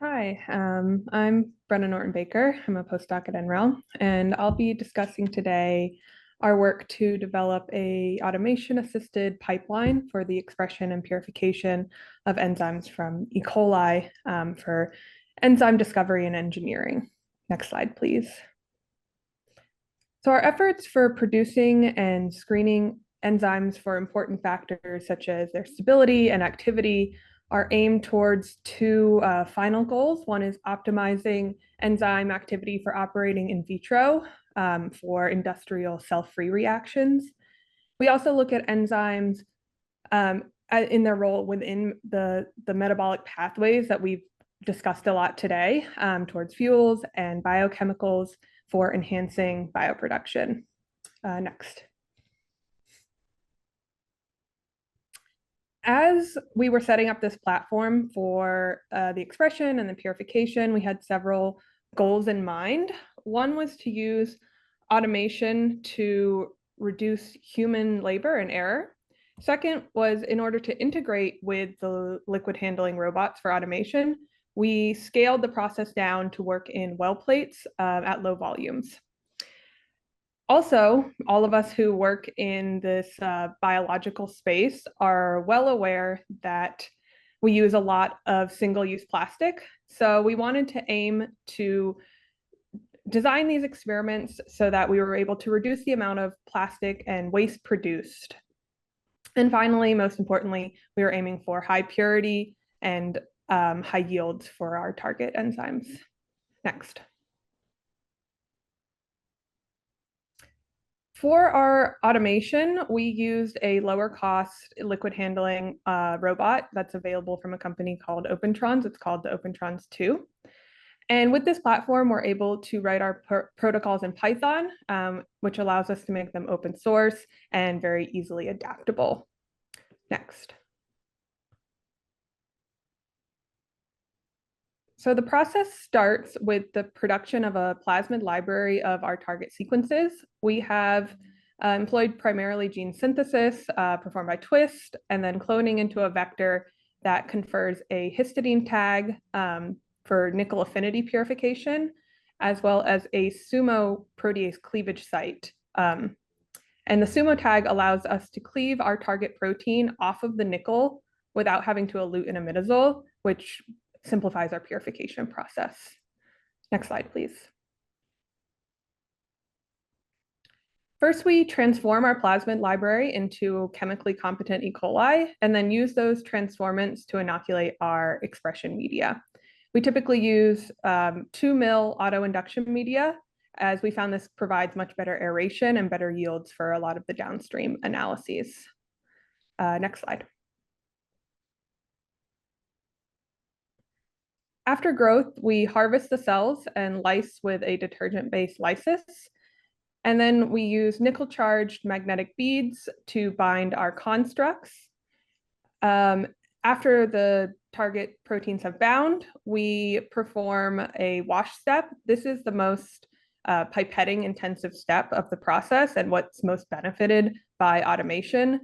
Hi, I'm Brenna Norton-Baker. I'm a postdoc at NREL, and I'll be discussing today our work to develop a automation-assisted pipeline for the expression and purification of enzymes from E. coli for enzyme discovery and engineering. Next slide, please. So our efforts for producing and screening enzymes for important factors such as their stability and activity are aimed towards two final goals. One is optimizing enzyme activity for operating in vitro for industrial cell-free reactions. We also look at enzymes in their role within the metabolic pathways that we've discussed a lot today towards fuels and biochemicals for enhancing bioproduction. Next. As we were setting up this platform for the expression and the purification, we had several goals in mind. One was to use automation to reduce human labor and error. Second was in order to integrate with the liquid handling robots for automation, we scaled the process down to work in well plates at low volumes. Also, all of us who work in this biological space are well aware that we use a lot of single-use plastic. So we wanted to aim to design these experiments so that we were able to reduce the amount of plastic and waste produced. And finally, most importantly, we were aiming for high purity and high yields for our target enzymes. Next. For our automation, we used a lower cost liquid handling robot that's available from a company called Opentrons. It's called the Opentrons 2. And with this platform, we're able to write our protocols in Python, which allows us to make them open source and very easily adaptable. Next. So the process starts with the production of a plasmid library of our target sequences. We have employed primarily gene synthesis performed by Twist, and then cloning into a vector that confers a histidine tag for nickel affinity purification, as well as a SUMO protease cleavage site. And the SUMO tag allows us to cleave our target protein off of the nickel without having to elute an imidazole, which simplifies our purification process. Next slide, please. First, we transform our plasmid library into chemically competent E. coli, and then use those transformants to inoculate our expression media. We typically use 2 mil autoinduction media, as we found this provides much better aeration and better yields for a lot of the downstream analyses. Next slide. After growth, we harvest the cells and lyse with a detergent-based lysis. And then we use nickel-charged magnetic beads to bind our constructs. After the target proteins have bound, we perform a wash step. This is the most pipetting intensive step of the process and what's most benefited by automation.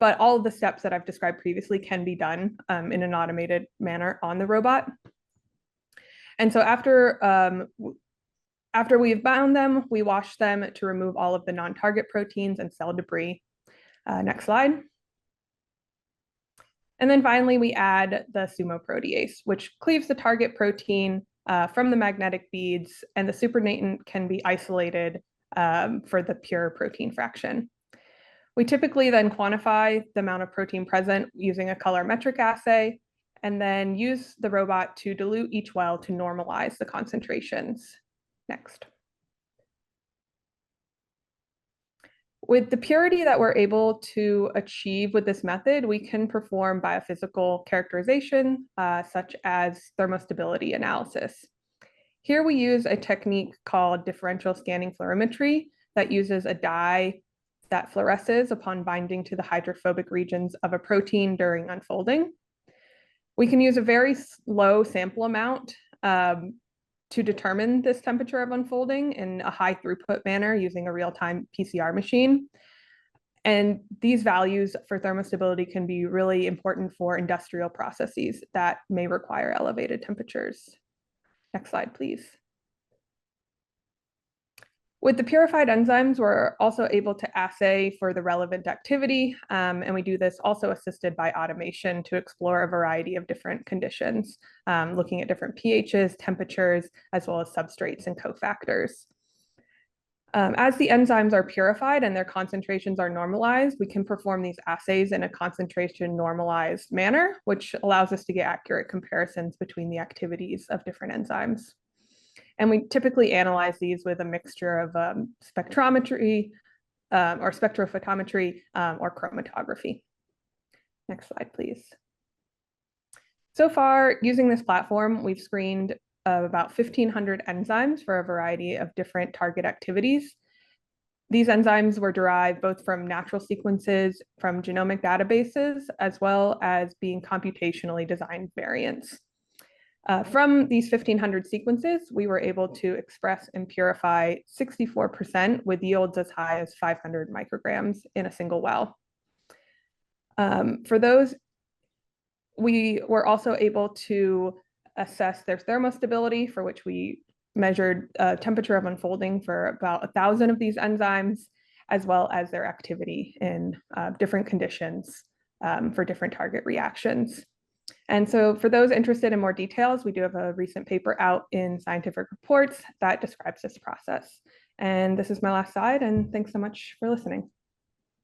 But all of the steps that I've described previously can be done in an automated manner on the robot. And so after we've bound them, we wash them to remove all of the non-target proteins and cell debris. Next slide. And then finally, we add the SUMO protease, which cleaves the target protein from the magnetic beads, and the supernatant can be isolated for the pure protein fraction. We typically then quantify the amount of protein present using a colorimetric assay, and then use the robot to dilute each well to normalize the concentrations. Next. With the purity that we're able to achieve with this method, we can perform biophysical characterization, such as thermostability analysis. Here we use a technique called differential scanning fluorimetry that uses a dye that fluoresces upon binding to the hydrophobic regions of a protein during unfolding. We can use a very low sample amount to determine this temperature of unfolding in a high throughput manner using a real-time PCR machine. And these values for thermostability can be really important for industrial processes that may require elevated temperatures. Next slide, please. With the purified enzymes, we're also able to assay for the relevant activity, and we do this also assisted by automation to explore a variety of different conditions, looking at different pHs, temperatures, as well as substrates and cofactors. As the enzymes are purified and their concentrations are normalized, we can perform these assays in a concentration normalized manner, which allows us to get accurate comparisons between the activities of different enzymes. And we typically analyze these with a mixture of spectrometry or spectrophotometry or chromatography. Next slide, please. So far, using this platform, we've screened about 1,500 enzymes for a variety of different target activities. These enzymes were derived both from natural sequences, from genomic databases, as well as being computationally designed variants. From these 1,500 sequences, we were able to express and purify 64% with yields as high as 500 micrograms in a single well. For those, we were also able to assess their thermostability, for which we measured temperature of unfolding for about 1,000 of these enzymes, as well as their activity in different conditions for different target reactions. And so for those interested in more details, we do have a recent paper out in Scientific Reports that describes this process. And this is my last slide, and thanks so much for listening.